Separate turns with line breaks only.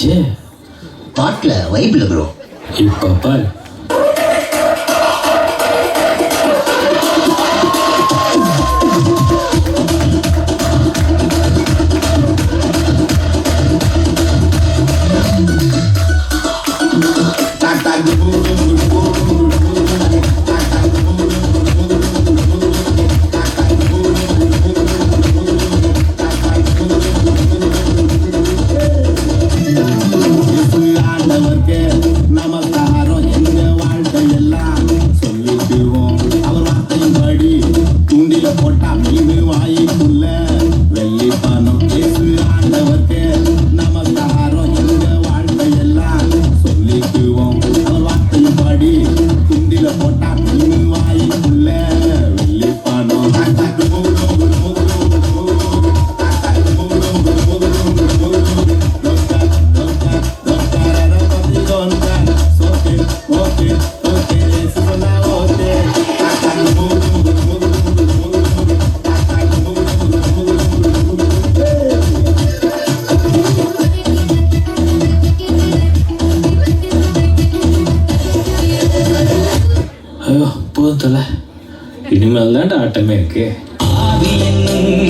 என்னாச்சு?
பாட்டில் வைப்பில் ப்ரோ.
இப்போ பாரு.
நமஸ்காரம் எங்க வாழ்க்கையெல்லாம் சொல்லிக்குவோம். அவர் வார்த்தையும் படி தூண்டில போட்டா மீன் வாய்க்குள்ள வெள்ளி பணம். இயேசு ஆண்டவர்க்கு நமஸ்காரம் எங்க வாழ்க்கையெல்லாம் சொல்லிக்குவோம். அவர் வார்த்தையும் படி தூண்டில போட்டா மீன் வாய்க்குள்ள வெள்ளி பணம்.
ஐயோ போதும் தல, இனிமேல் தான்டா ஆட்டமே இருக்கு.
ஆவி என்னும்